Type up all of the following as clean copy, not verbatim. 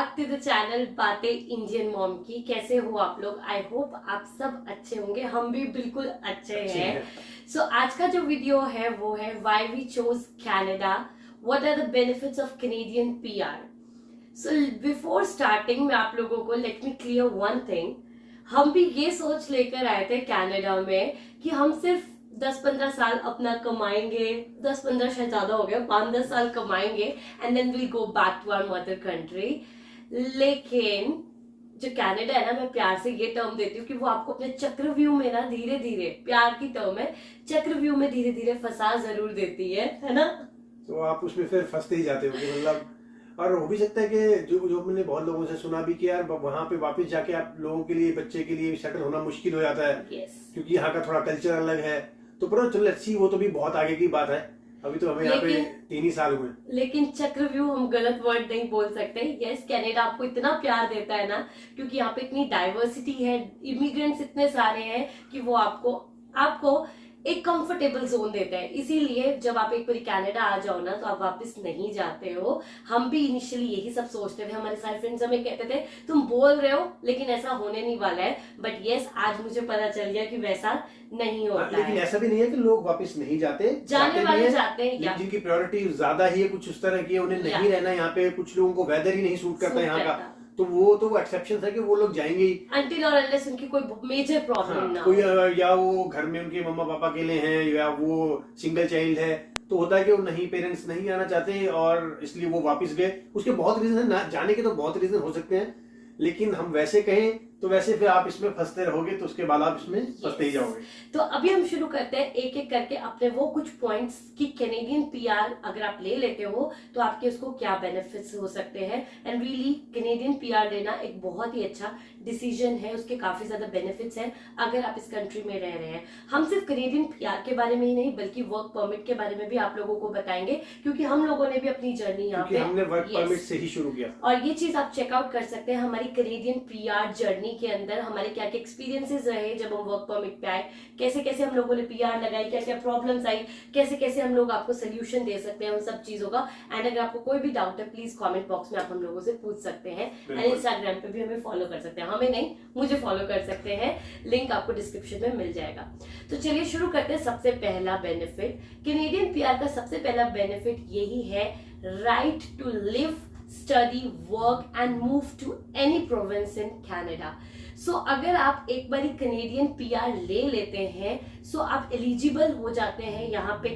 Back to the channel बातें Indian mom की। कैसे हो आप लोग? आई होप आप सब अच्छे होंगे। हम भी बिल्कुल अच्छे हैं। सो आज का जो वीडियो है वो है why we chose Canada, what are the benefits of Canadian PR. So before starting मैं आप लोगों को let me clear one thing. हम भी ये सोच लेकर आए थे कनाडा में कि हम सिर्फ 10-15 साल अपना कमाएंगे, 10-15 शायद ज्यादा हो गया, 5-10 साल कमाएंगे and then will go back to our mother country. लेकिन जो कनाडा है ना, मैं प्यार से ये टर्म देती हूँ कि वो आपको अपने चक्रव्यूह में ना धीरे धीरे, प्यार की टर्म है, चक्रव्यूह में धीरे धीरे फंसा जरूर देती है ना। तो आप उसमें फिर फंसते ही जाते हो कि मतलब, और हो भी सकता है कि जो मैंने बहुत लोगों से सुना भी कि यार वहां पे वापस जाके आप लोगों के लिए, बच्चे के लिए सेटल होना मुश्किल हो जाता है। क्योंकि यहाँ का थोड़ा कल्चर अलग है। तो पर चलो लेट्स सी, वो तो भी बहुत आगे की बात है। अभी तो हमें यहाँ पे 3 ही साल हुए। लेकिन चक्रव्यूह हम गलत वर्ड नहीं बोल सकते। यस, कनाडा आपको इतना प्यार देता है ना, क्योंकि यहाँ पे इतनी डाइवर्सिटी है, इमिग्रेंट्स इतने सारे हैं कि वो आपको एक कंफर्टेबल जोन देता है। इसीलिए जब आप एक बार कनाडा आ जाओ ना तो आप वापस नहीं जाते हो। हम भी इनिशियली यही सब सोचते थे, हमारे सारे फ्रेंड्स हमें कहते थे तुम बोल रहे हो लेकिन ऐसा होने नहीं वाला है। बट यस, आज मुझे पता चल गया कि वैसा नहीं होता लेकिन है। ऐसा भी नहीं है कि लोग वापस नहीं जाते, जाने वाले जाते हैं, जिनकी प्रायोरिटी ज्यादा ही है, कुछ उस तरह की है, उन्हें नहीं रहना यहाँ पे। कुछ लोगों को वेदर ही नहीं सूट करता यहाँ का, तो वो एक्सेप्शन है कि वो लोग जाएंगे ही अनटिल और अनलेस उनकी कोई मेजर प्रॉब्लम ना हो। कोई या वो घर में उनके मम्मा पापा अकेले हैं या वो सिंगल चाइल्ड है, तो होता है कि वो नहीं, पेरेंट्स नहीं आना चाहते और इसलिए वो वापस गए। उसके बहुत रीजन है ना, जाने के तो बहुत रीजन हो सकते हैं, लेकिन हम वैसे कहें तो वैसे फिर आप इसमें फंसते रहोगे, तो उसके बाद आप इसमें फंसते ही जाओगे। तो अभी हम शुरू करते हैं एक एक करके अपने वो कुछ पॉइंट्स कि कैनेडियन पीआर अगर आप ले लेते हो तो आपके उसको क्या बेनिफिट्स हो सकते हैं। एंड रियली कैनेडियन पीआर लेना एक बहुत ही अच्छा डिसीजन है, उसके काफी ज्यादा बेनिफिट्स हैं अगर आप इस कंट्री में रह रहे हैं। हम सिर्फ कैनेडियन पीआर के बारे में ही नहीं बल्कि वर्क परमिट के बारे में भी आप लोगों को बताएंगे, क्योंकि हम लोगों ने भी अपनी जर्नी यहाँ पे हमने वर्क परमिट से ही शुरू किया। और ये चीज आप चेकआउट कर सकते हैं हमारी कैनेडियन पीआर जर्नी के अंदर हमारे क्या क्या एक्सपीरियंसेस रहे जब हम वर्क परमिट पे आए, कैसे कैसे हम लोगों ने पीआर लगाई, क्या क्या प्रॉब्लम्स आई, कैसे कैसे हम लोग आपको सोल्यूशन दे सकते हैं उन सब चीजों का। एंड अगर आपको कोई भी डाउट है प्लीज कमेंट बॉक्स में आप हम लोगों से पूछ सकते हैं। एंड इंस्टाग्राम पे भी हमें फॉलो कर सकते हैं, हमें नहीं मुझे फॉलो कर सकते हैं, लिंक आपको डिस्क्रिप्शन में मिल जाएगा। तो चलिए शुरू करते हैं। सबसे पहला बेनिफिट, कैनेडियन पीआर का सबसे पहला बेनिफिट यही है, right to live, study, work and move to any province in Canada. So अगर आप एक बार कैनेडियन पीआर ले लेते हैं सो आप एलिजिबल हो जाते हैं यहाँ पे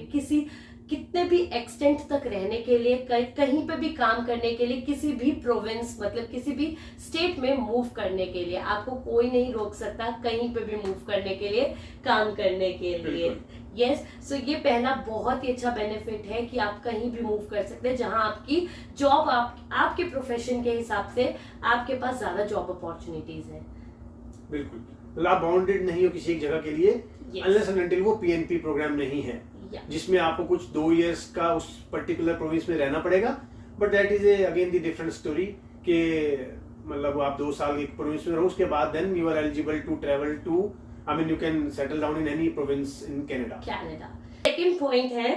कितने भी एक्सटेंट तक रहने के लिए, कहीं पे भी काम करने के लिए, किसी भी प्रोविंस मतलब किसी भी स्टेट में मूव करने के लिए। आपको कोई नहीं रोक सकता कहीं पे भी मूव करने के लिए, काम करने के लिए। यस, सो ये पहला बहुत ही अच्छा बेनिफिट है कि आप कहीं भी मूव कर सकते हैं जहां आपकी जॉब, आपके प्रोफेशन के हिसाब से आपके पास ज्यादा जॉब अपॉर्चुनिटीज है। बिल्कुल, मतलब आप बाउंडेड नहीं हो किसी एक जगह के लिए, अनलेस एंड अनटिल वो पीएनपी प्रोग्राम नहीं है जिसमें आपको कुछ 2 इयर्स का उस पर्टिकुलर प्रोविंस में रहना पड़ेगा। But that is again the different story कि मतलब आप 2 साल एक प्रोविंस में रहो, उसके बाद then you are eligible to travel to, I mean you can settle down in any province in Canada. Second point है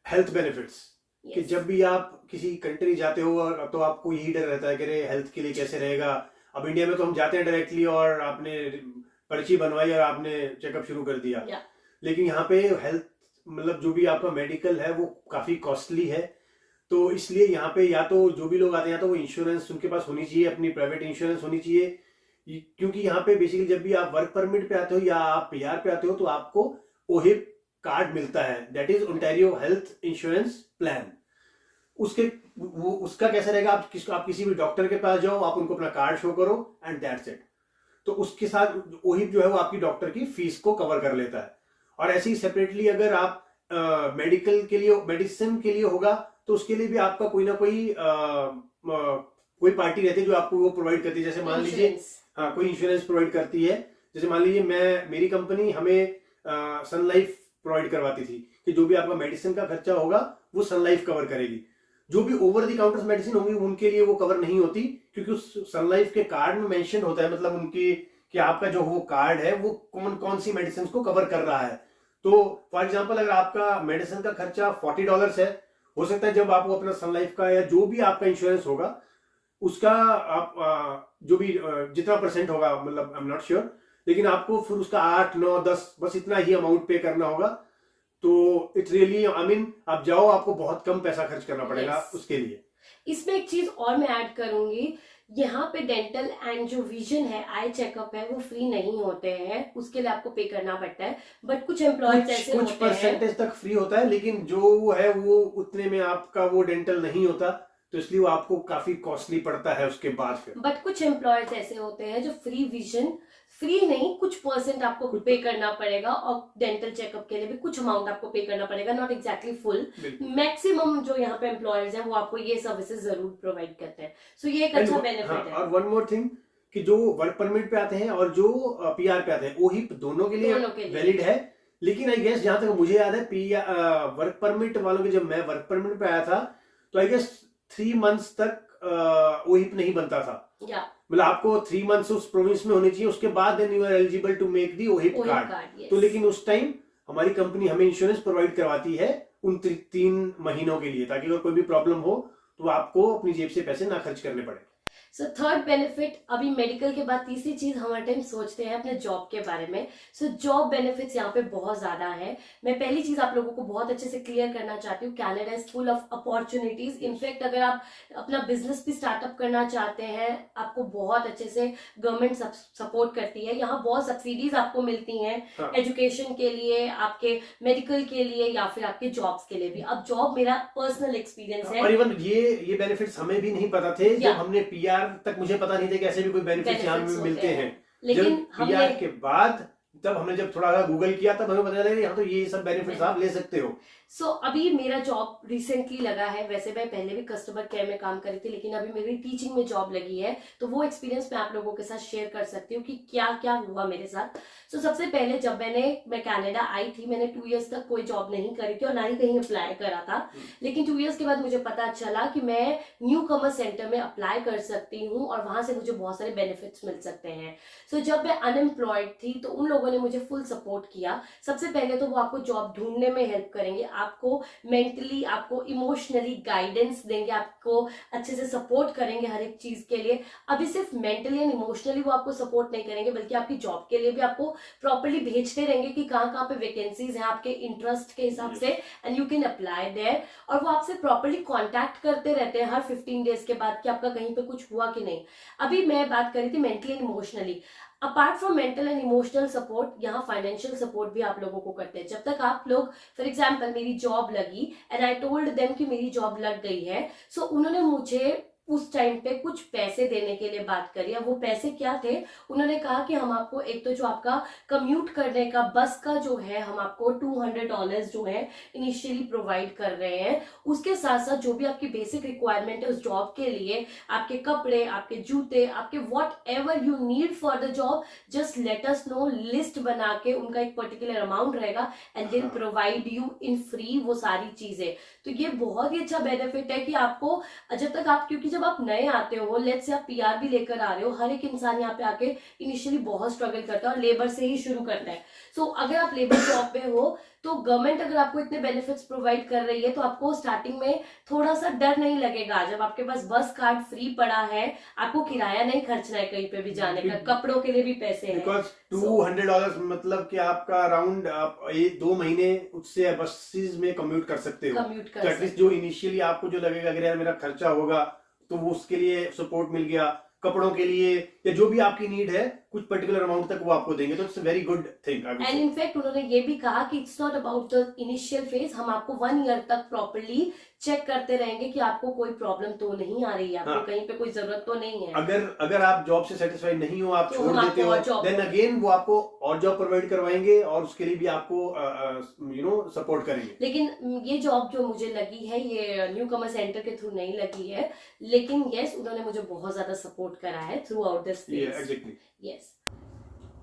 हेल्थ बेनिफिट्स। कि जब भी आप किसी कंट्री जाते हो तो आपको यही डर रहता है कि हेल्थ के लिए कैसे रहेगा। अब इंडिया में तो हम जाते हैं डायरेक्टली और आपने पर्ची बनवाई और आपने चेकअप शुरू कर दिया। लेकिन यहाँ पे हेल्थ मतलब जो भी आपका मेडिकल है वो काफी कॉस्टली है। तो इसलिए यहाँ पे या तो जो भी लोग आते हैं तो वो इंश्योरेंस उनके पास होनी चाहिए, अपनी प्राइवेट इंश्योरेंस होनी चाहिए। क्योंकि यहाँ पे बेसिकली जब भी आप वर्क परमिट पे आते हो या आप पीआर पे आते हो तो आपको ओहिप कार्ड मिलता है, that is Ontario health insurance plan. उसका कैसा रहेगा, आप किसी भी डॉक्टर के पास जाओ, आप उनको अपना कार्ड शो करो एंड दैट्स इट। तो उसके साथ ओहिप जो है वो आपकी डॉक्टर की फीस को कवर कर लेता है। और ऐसे ही सेपरेटली अगर आप मेडिकल के लिए, मेडिसिन के लिए होगा तो उसके लिए भी आपका कोई ना कोई पार्टी रहती है जो आपको वो प्रोवाइड करती है। जैसे मान लीजिए कोई इंश्योरेंस प्रोवाइड करती है। जैसे मान लीजिए मेरी कंपनी हमें सन लाइफ प्रोवाइड करवाती थी कि जो भी आपका मेडिसिन का खर्चा होगा वो सन लाइफ कवर करेगी। जो भी ओवर द काउंटर मेडिसिन होंगी उनके लिए वो कवर नहीं होती, क्योंकि उस सन लाइफ के कार्ड में मेंशन होता है, मतलब उनकी कि आपका जो वो कार्ड है वो कौन कौन सी मेडिसिन को कवर कर रहा है। तो फॉर एग्जांपल अगर आपका मेडिसिन का खर्चा $40 है, हो सकता है जब आप वो अपना सन लाइफ का या जो भी आपका इंश्योरेंस होगा उसका आप जो भी जितना परसेंट होगा, मतलब आई एम नॉट श्योर, लेकिन आपको फिर उसका 8, 9, 10 बस इतना ही अमाउंट पे करना होगा। तो इट्स रियली आई मीन आप जाओ, आपको बहुत कम पैसा खर्च करना पड़ेगा उसके लिए। इसमें एक चीज और मैं ऐड करूंगी, यहाँ पे डेंटल एंड जो विजन है, आई चेकअप है, वो फ्री नहीं होते हैं, उसके लिए आपको पे करना पड़ता है। बट कुछ एम्प्लॉयज ऐसे कुछ होते हैं, परसेंटेज तक फ्री होता है, लेकिन जो है वो उतने में आपका वो डेंटल नहीं होता, तो इसलिए वो आपको काफी कॉस्टली पड़ता है उसके बाद फिर। बट कुछ एम्प्लॉयज ऐसे होते हैं जो फ्री विजन, फ्री नहीं, कुछ परसेंट आपको पे करना पड़ेगा, और डेंटल चेकअप के लिए भी कुछ अमाउंट आपको पे करना पड़ेगा, नॉट एग्जैक्टली फुल। मैक्सिमम जो यहाँ पे एम्प्लॉयर्स हैं वो आपको ये सर्विसेज जरूर प्रोवाइड करते हैं। सो ये एक अच्छा बेनिफिट है। और वन मोर थिंग कि जो वर्क परमिट पे आते हैं और जो पीआर पे आते हैं, वो ही दोनों के लिए वैलिड है। लेकिन आई गेस जहां तक मुझे याद है, वर्क परमिट वालों के, जब मैं वर्क परमिट पे आया था तो आई गेस 3 मंथ्स तक ओहिप नहीं बनता था। मतलब आपको 3 मंथ्स उस प्रोविंस में होनी चाहिए, उसके बाद then you are eligible to make the OHIP card. तो लेकिन उस टाइम हमारी कंपनी हमें इंश्योरेंस प्रोवाइड करवाती है उन 3 महीनों के लिए, ताकि अगर कोई भी प्रॉब्लम हो तो आपको अपनी जेब से पैसे ना खर्च करने पड़े। सो थर्ड बेनिफिट, अभी मेडिकल के बाद तीसरी चीज हम हर टाइम सोचते हैं अपने जॉब के बारे में। सो जॉब बेनिफिट्स यहाँ पे बहुत ज्यादा है। मैं पहली चीज आप लोगों को बहुत अच्छे से क्लियर करना चाहती हूँ, Canada is full of opportunities. In fact अगर आप अपना बिजनेस भी स्टार्टअप करना चाहते हैं, आपको बहुत अच्छे से गवर्नमेंट सपोर्ट करती है। यहाँ बहुत सब्सिडीज आपको मिलती हैं एजुकेशन के लिए, आपके मेडिकल के लिए, या फिर आपके जॉब्स के लिए भी। अब जॉब मेरा पर्सनल एक्सपीरियंस है, और इवन ये बेनिफिट्स हमें भी नहीं पता थे जब हमने पीआर तक, मुझे पता नहीं था कि ऐसे भी कोई बेनिफिट्स यहाँ में मिलते हैं। लेकिन पीआर के बाद तब हमने जब थोड़ा गूगल किया तब हमें पता चला यहाँ तो ये सब बेनिफिट्स आप ले सकते हो। सो अभी मेरा जॉब रिसेंटली लगा है। वैसे मैं पहले भी कस्टमर केयर में काम करी थी, लेकिन अभी मेरी टीचिंग में जॉब लगी है, तो वो एक्सपीरियंस मैं आप लोगों के साथ शेयर कर सकती हूँ कि क्या क्या हुआ मेरे साथ। सो सबसे पहले जब मैं कनाडा आई थी, मैंने 2 इयर्स तक कोई जॉब नहीं करी थी और ना ही कहीं अप्लाई करा था। लेकिन 2 इयर्स के बाद मुझे पता चला कि मैं न्यू कमर सेंटर में अप्लाई कर सकती हूँ और वहां से मुझे बहुत सारे बेनिफिट्स मिल सकते हैं। सो जब मैं अनएम्प्लॉयड थी तो उन लोगों ने मुझे फुल सपोर्ट किया। सबसे पहले तो वो आपको जॉब ढूंढने में हेल्प करेंगे, आपको मेंटली, आपको इमोशनली गाइडेंस देंगे, आपको अच्छे से सपोर्ट करेंगे हर एक चीज के लिए। अभी सिर्फ मेंटली एंड इमोशनली वो आपको सपोर्ट नहीं करेंगे, बल्कि आपकी जॉब के लिए भी आपको प्रॉपर्ली भेजते रहेंगे कि कहाँ कहाँ पे वैकेंसीज हैं आपके इंटरेस्ट के हिसाब से, and you can apply there. और वो आपसे प्रॉपर्ली कॉन्टैक्ट करते रहते हैं हर 15 डेज के बाद कि आपका कहीं पे कुछ हुआ कि नहीं। अभी मैं बात करी थी mentally and emotionally. Apart from mental and emotional support, यहाँ फाइनेंशियल सपोर्ट भी आप लोगों को करते हैं। जब तक आप लोग, फॉर एग्जाम्पल मेरी जॉब लगी एंड आई टोल्ड देम कि मेरी जॉब लग गई है, सो उन्होंने मुझे उस टाइम पे कुछ पैसे देने के लिए बात करी। अब वो पैसे क्या थे, उन्होंने कहा कि हम आपको एक तो जो आपका कम्यूट करने का बस का जो है, हम आपको $200 जो है इनिशियली प्रोवाइड कर रहे हैं। उसके साथ साथ जो भी आपकी बेसिक रिक्वायरमेंट है उस जॉब के लिए, आपके कपड़े, आपके जूते, आपके whatever you need for the job, just let us know, list बना के उनका एक पर्टिकुलर अमाउंट रहेगा and then provide you in free वो सारी चीजें। तो ये बहुत ही अच्छा बेनिफिट है कि आपको, जब तक आप, क्योंकि जब आप नए आते हो, लेट्स से आप पीआर भी लेकर आ रहे हो, हर एक इंसान यहाँ पे आके इनिशियली बहुत स्ट्रगल करता है और लेबर से ही शुरू करता है। सो अगर आप लेबर जॉब पे हो तो गवर्नमेंट अगर आपको इतने बेनिफिट्स प्रोवाइड कर रही है तो आपको स्टार्टिंग में थोड़ा सा डर नहीं लगेगा। जब आपके पास बस कार्ड फ्री पड़ा है, आपको किराया नहीं खर्चना है कहीं पे भी जाने का, कपड़ों के लिए भी पैसे हैं। बिकॉज $200 मतलब कि आपका अराउंड आप 2 महीने उससे बसेस में कम्यूट कर सकते हो। तो एटलीस्ट जो इनिशियली आपको जो लगेगा अगर यार मेरा खर्चा होगा, तो वो उसके लिए सपोर्ट मिल गया। कपड़ों के लिए या जो भी आपकी नीड है, कुछ पर्टिकुलर अमाउंट तक वो आपको देंगे, तो it's a very good thing. And in fact उन्होंने ये भी कहा कि it's not about the initial phase, हम आपको 1 ईयर तक प्रॉपर्ली चेक करते रहेंगे कि आपको कोई प्रॉब्लम तो नहीं आ रही है, आपको कहीं पे कोई जरूरत तो नहीं है। अगर आप जॉब से सेटिस्फाइड नहीं हो, आप छोड़ देते हो, देन अगेन वो आपको और जॉब प्रोवाइड करवाएंगे और उसके लिए भी आपको सपोर्ट करेंगे। लेकिन ये जॉब जो मुझे लगी है, ये न्यू कमर सेंटर के थ्रू नहीं लगी है, लेकिन यस उन्होंने मुझे बहुत ज्यादा सपोर्ट करा है throughout this phase. Exactly, yes.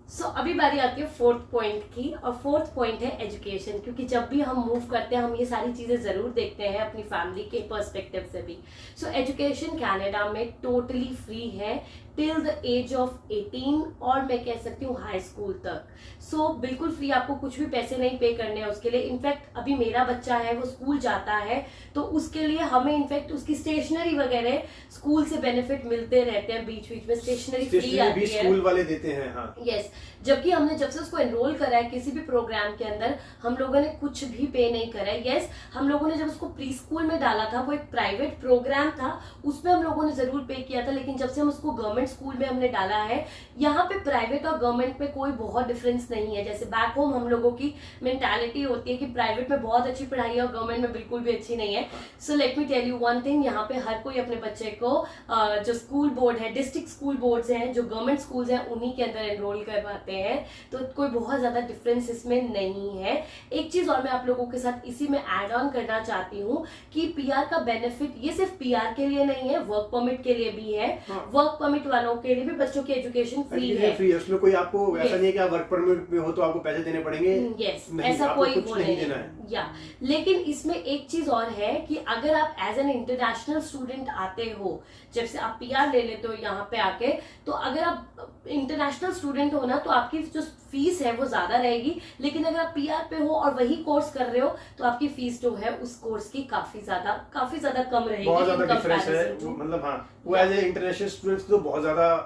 So अभी बारी आती है 4th पॉइंट की, और 4th पॉइंट है एजुकेशन। क्योंकि जब भी हम मूव करते हैं हम ये सारी चीजें जरूर देखते हैं अपनी फैमिली के पर्सपेक्टिव से भी। सो एजुकेशन कनाडा में टोटली फ्री है, टिल द एज ऑफ 18 और मैं कह सकती हूँ हाई स्कूल तक। सो बिल्कुल फ्री, आपको कुछ भी पैसे नहीं पे करने हैं उसके लिए। इनफैक्ट अभी मेरा बच्चा है वो स्कूल जाता है तो उसके लिए हमें इनफैक्ट उसकी स्टेशनरी वगैरह स्कूल से बेनिफिट मिलते रहते हैं, बीच बीच में स्टेशनरी फ्री आती भी है, स्कूल वाले देते हैं। हाँ यस। जबकि हमने जब से उसको एनरोल करा है किसी भी प्रोग्राम के अंदर, हम लोगों ने कुछ भी पे नहीं करा है। यस, हम लोगों ने जब उसको प्री स्कूल में डाला था, वो एक प्राइवेट प्रोग्राम था, उसमें हम लोगों ने जरूर पे किया था। लेकिन जब से हम उसको गवर्नमेंट स्कूल में हमने डाला है, यहाँ पे प्राइवेट और गवर्नमेंट में कोई बहुत डिफरेंस नहीं है। जैसे बैक होम हम लोगों की मेंटालिटी होती है कि प्राइवेट में बहुत अच्छी पढ़ाई है और गवर्नमेंट में बिल्कुल भी अच्छी नहीं है। So let me tell you one thing, यहाँ पे हर कोई अपने बच्चे को जो स्कूल बोर्ड है, डिस्ट्रिक्ट स्कूल बोर्ड्स हैं, जो गवर्नमेंट स्कूल्स हैं, उन्हीं के अंदर एनरोल करवाते हैं। तो कोई बहुत ज्यादा डिफरेंस इसमें नहीं है। एक चीज और मैं आप लोगों के साथ इसी में ऐड ऑन करना चाहती हूँ कि पीआर का बेनिफिट ये सिर्फ पीआर के लिए नहीं है, वर्क परमिट के लिए भी है। वर्क परमिट वालों के लिए भी बच्चों की एजुकेशन फ्री है। फ्री है, उसमें कोई आपको ऐसा नहीं है कि आप वर्क परमिट में हो तो आपको पैसे देने पड़ेंगे। यस, नहीं, ऐसा कोई कुछ वो नहीं देना है। या लेकिन इसमें एक चीज और है कि अगर आप एज एन इंटरनेशनल स्टूडेंट आते हो, जब से आप पीआर ले लेते हो यहाँ पे आके, तो अगर आप इंटरनेशनल स्टूडेंट हो ना तो आपकी जो फीस है वो ज्यादा रहेगी। लेकिन अगर आप पीआर पे हो और वही कोर्स कर रहे हो तो आपकी फीस जो है उस कोर्स की काफी ज्यादा कम रहेगी। बहुत ज्यादा डिफरेंस है, मतलब हाँ, वो एज ए इंटरनेशनल स्टूडेंट्स तो बहुत ज्यादा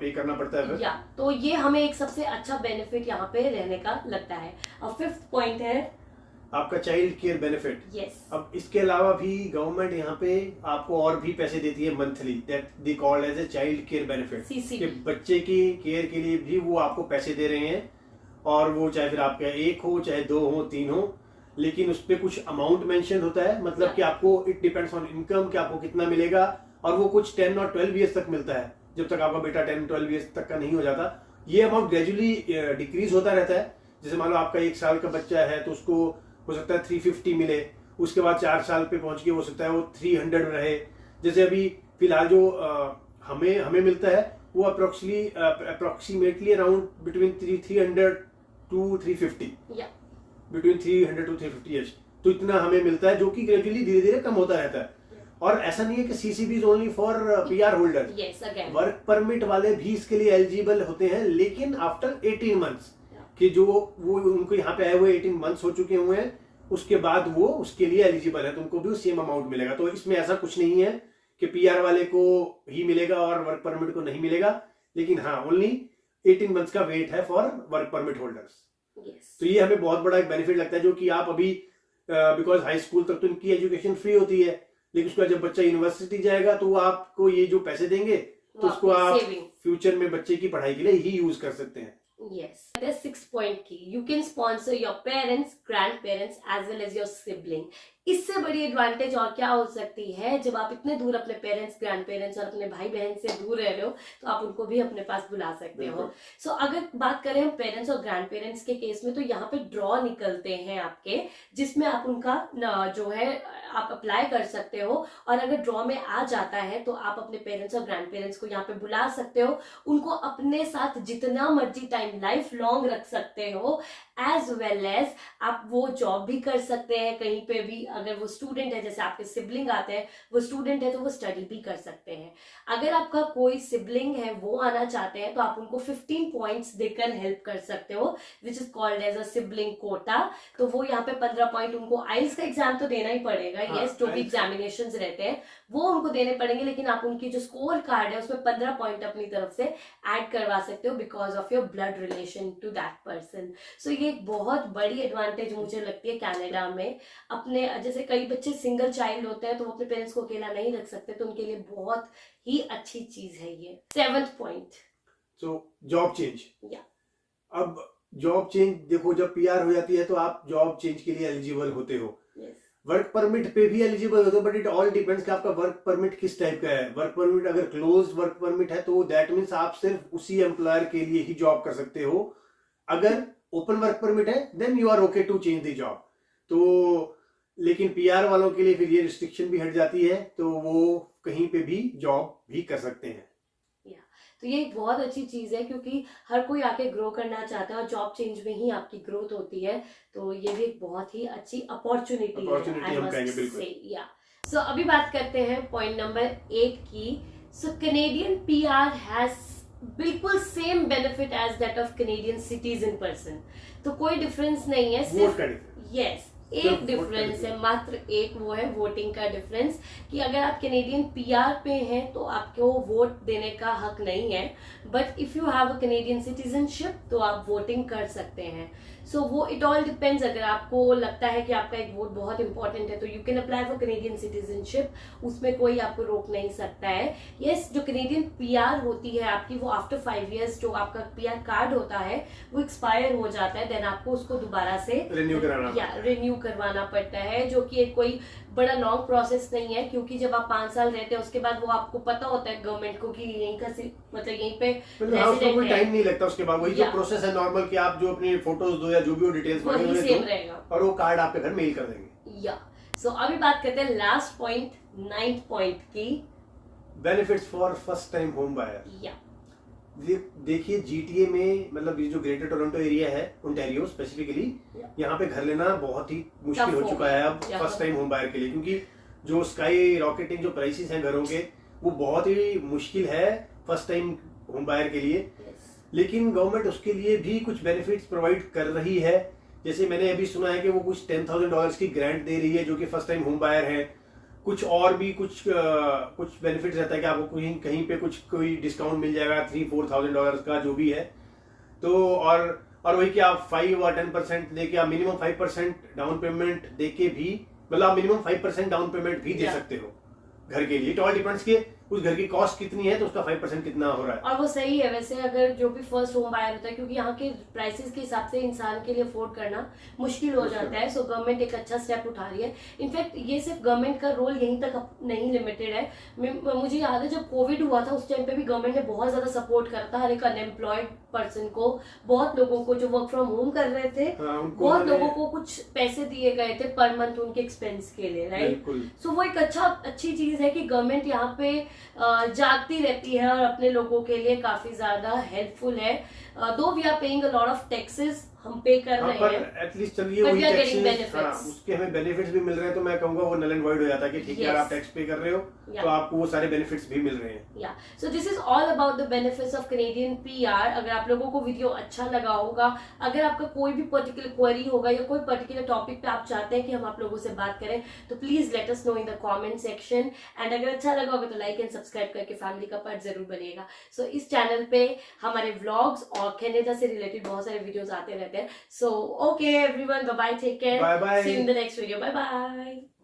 पे करना पड़ता है फिर। या तो ये हमें एक सबसे अच्छा बेनिफिट यहाँ पे रहने का लगता है। अब फिफ्थ पॉइंट है आपका चाइल्ड केयर बेनिफिट। यस। अब इसके अलावा भी गवर्नमेंट यहाँ पे आपको और भी पैसे देती है monthly, that they called as a child care benefit, कि बच्चे की केयर के लिए भी वो आपको पैसे दे रहे हैं। और वो चाहे फिर आपका 1 हो, चाहे 2 हो, 3 हो, लेकिन उस पर कुछ अमाउंट मेंशन होता है, मतलब कि आपको इट डिपेंड्स ऑन इनकम कि आपको कितना मिलेगा। और वो कुछ 10 और 12 ईयर्स तक मिलता है, जब तक आपका बेटा 10-12 ईयर्स तक का नहीं हो जाता। ये अमाउंट ग्रेजुअली डिक्रीज होता रहता है। जैसे मान लो आपका 1 साल का बच्चा है तो उसको हो सकता है 350 मिले, उसके बाद 4 साल पे पहुंच के हो सकता है वो 300 रहे। जैसे अभी फिलहाल जो हमें मिलता है वो approximately around between 300 to 350, between 300 to 350 years, तो इतना हमें मिलता है, जो कि ग्रेजुअली धीरे धीरे कम होता रहता है। और ऐसा नहीं है कि CCB is only for PR holder, work permit वाले भी इसके लिए एलिजिबल होते हैं, लेकिन आफ्टर 18 मंथ्स कि जो वो उनको यहाँ पे आए हुए 18 मंथ्स हो चुके हुए हैं, उसके बाद वो उसके लिए एलिजिबल है, तो उनको भी सेम अमाउंट मिलेगा। तो इसमें ऐसा कुछ नहीं है कि पीआर वाले को ही मिलेगा और वर्क परमिट को नहीं मिलेगा, लेकिन हाँ, ओनली 18 मंथ्स का वेट है फॉर वर्क परमिट होल्डर्स। तो ये हमें बहुत बड़ा एक बेनिफिट लगता है, जो कि आप अभी बिकॉज हाई स्कूल तक तो इनकी एजुकेशन फ्री होती है, लेकिन उसके बाद जब बच्चा यूनिवर्सिटी जाएगा तो वो आपको ये जो पैसे देंगे तो उसको आप फ्यूचर में बच्चे की पढ़ाई के लिए ही यूज कर सकते हैं। Yes. The 6th point key. You can sponsor your parents, grandparents as well as your sibling. इससे बड़ी एडवांटेज और क्या हो सकती है? जब आप इतने दूर अपने पेरेंट्स, ग्रैंड पेरेंट्स और अपने भाई बहन से दूर रह रहे हो तो आप उनको भी अपने पास बुला सकते हो। सो अगर बात करें हम पेरेंट्स और ग्रैंड पेरेंट्स के केस में, तो यहाँ पे ड्रॉ निकलते हैं आपके, जिसमें आप उनका जो है आप अप्लाई कर सकते हो। और अगर ड्रॉ में आ जाता है तो आप अपने पेरेंट्स और ग्रैंड पेरेंट्स को यहाँ पे बुला सकते हो, उनको अपने साथ जितना मर्जी टाइम लाइफ लॉन्ग रख सकते हो। एज वेल एज आप वो जॉब भी कर सकते हैं कहीं पे भी। अगर वो स्टूडेंट है, जैसे आपके सिबलिंग आते हैं, वो स्टूडेंट है तो वो स्टडी भी कर सकते हैं। अगर आपका कोई सिबलिंग है वो आना चाहते हैं तो आप उनको 15 पॉइंट्स देकर हेल्प कर सकते हो, which is called as a sibling quota. तो वो यहाँ पे 15 पॉइंट उनको आइल्स का एग्जाम तो देना ही पड़ेगा, यस, जो भी एग्जामिनेशंस रहते हैं वो उनको देने पड़ेंगे, लेकिन आप उनकी जो स्कोर कार्ड है उसमें 15 पॉइंट अपनी तरफ से ऐड करवा सकते हो because of your blood relation to that person. So ये एक बहुत बड़ी एडवांटेज मुझे लगती है कनाडा में। अपने जैसे कई बच्चे सिंगल चाइल्ड होते हैं तो वो अपने पेरेंट्स को अकेला नहीं रख सकते, तो उनके लिए बहुत ही अच्छी चीज है ये। 7th point, so job change. या अब जॉब चेंज देखो, जब पीआर हो जाती है तो आप जॉब चेंज के लिए एलिजिबल होते हो। वर्क परमिट पे भी एलिजिबल होते हो, बट इट ऑल डिपेंड्स कि आपका वर्क परमिट किस टाइप का है। वर्क परमिट अगर क्लोज वर्क परमिट है तो दैट मीन्स आप सिर्फ उसी एम्प्लॉयर के लिए ही जॉब कर सकते हो। अगर ओपन वर्क परमिट है then you are okay to change the job. तो लेकिन पीआर वालों के लिए फिर ये रिस्ट्रिक्शन भी हट जाती है, तो वो कहीं पे भी जॉब भी कर सकते हैं। तो ये एक बहुत अच्छी चीज है, क्योंकि हर कोई आके ग्रो करना चाहता है और जॉब चेंज में ही आपकी ग्रोथ होती है। तो ये भी एक बहुत ही अच्छी अपॉर्चुनिटी है, हम कहेंगे बिल्कुल। सो अभी बात करते हैं पॉइंट नंबर 8 की, So Canadian PR has बिल्कुल same benefit as that of Canadian citizen person. तो कोई डिफरेंस नहीं है, वोट सिर्फ का difference. यस सिर्फ एक वोट का डिफरेंस है, difference. मात्र एक, वो है वोटिंग का डिफरेंस. कि अगर आप कैनेडियन पीआर पे हैं तो आपको वोट देने का हक नहीं है, but if you have a Canadian citizenship तो आप वोटिंग कर सकते हैं. सो वो इट ऑल डिपेंड्स. अगर आपको लगता है कि आपका एक वोट बहुत इंपॉर्टेंट है तो you can apply for Canadian citizenship, उसमें कोई आपको रोक नहीं सकता है. यस, जो कैनेडियन पीआर होती है आपकी, वो आफ्टर 5 years जो आपका पीआर कार्ड होता है वो एक्सपायर हो जाता है, देन आपको उसको दोबारा से रिन्यू करवाना पड़ता है, जो कि एक कोई बड़ा लॉन्ग प्रोसेस नहीं है. क्योंकि जब आप 5 साल रहते हैं उसके बाद वो आपको पता होता है गवर्नमेंट को कि यहीं का मतलब यहीं पे उसको कोई टाइम नहीं लगता. उसके बाद वही जो या. प्रोसेस है नॉर्मल कि आप जो अपनी फोटोज दो या जो भी डिटेल्स वही सेम रहेगा और वो कार्ड आपके घर मेल कर देंगे. या. सो अभी बात करते हैं लास्ट पॉइंट, 9th पॉइंट की, benefits for first time home buyer. या देखिए जीटीए में, मतलब ये जो ग्रेटर टोरंटो एरिया है, ओंटारियो स्पेसिफिकली, यहाँ पे घर लेना बहुत ही मुश्किल हो चुका है अब फर्स्ट टाइम होम बायर के लिए. क्योंकि जो स्काई रॉकेटिंग जो प्राइसेस हैं घरों के, वो बहुत ही मुश्किल है फर्स्ट टाइम होम बायर के लिए. लेकिन गवर्नमेंट उसके लिए भी कुछ बेनिफिट्स प्रोवाइड कर रही है. जैसे मैंने अभी सुना है कि वो कुछ $10,000 की ग्रांट दे रही है जो कि फर्स्ट टाइम होम बायर है. कुछ और भी कुछ बेनिफिट रहता है कि आपको कहीं पे कोई डिस्काउंट मिल जाएगा $3,000-4,000 का जो भी है. तो और वही कि आप 5 और 10% देके, आप मिनिमम 5% डाउन पेमेंट देके भी, मतलब आप मिनिमम 5% डाउन पेमेंट भी दे सकते हो घर के लिए. इट ऑल डिपेंड्स कि उस घर की कॉस्ट कितनी है तो उसका 5% कितना हो रहा है. और वो सही है वैसे, अगर जो भी फर्स्ट होम बायर होता है, क्योंकि यहाँ के प्राइसेस के हिसाब से इंसान के लिए अफोर्ड करना मुश्किल हो जाता है. सो गवर्नमेंट एक अच्छा स्टेप उठा रही है. इनफैक्ट ये सिर्फ गवर्नमेंट का रोल यहीं तक नहीं लिमिटेड है. मुझे याद है जब कोविड हुआ था उस टाइम पे भी गवर्नमेंट ने बहुत ज्यादा सपोर्ट करता हर एक अनएम्प्लॉयड पर्सन को, बहुत लोगों को जो वर्क फ्रॉम होम कर रहे थे, बहुत लोगों को कुछ पैसे दिए गए थे पर मंथ उनके एक्सपेंस के लिए, राइट. सो वो एक अच्छी चीज है कि गवर्नमेंट यहाँ पे जागती रहती है और अपने लोगों के लिए काफी ज्यादा हेल्पफुल है. Though we are paying a lot of taxes, हम पे कर रहे हैं, एटलीस्ट चलिए वही टैक्सेस, उसके हमें बेनिफिट्स भी मिल रहे हैं. तो मैं कहूंगा वो नल एंड वॉइड हो जाता है कि ठीक है यार आप टैक्स पे कर रहे हो तो आपको वो सारे बेनिफिट्स भी मिल रहे हैं. या so this is all about the benefits of Canadian PR. अगर आप लोगों को वीडियो अच्छा लगा होगा, अगर आपका कोई भी पर्टिकुलर क्वेरी होगा या कोई पर्टिकुलर टॉपिक पे आप चाहते हैं कि हम आप लोगों से बात करें, तो please let us no in the comment section. And अगर अच्छा लगा होगा तो लाइक एंड सब्सक्राइब करके फैमिली का पार्ट जरूर बनिएगा. सो इस चैनल पे हमारे व्लॉग्स और कनाडा से रिलेटेड बहुत सारे वीडियोस आते रहते हैं. सो okay everyone, bye bye, take care, Bye bye. see you in the next video, bye bye.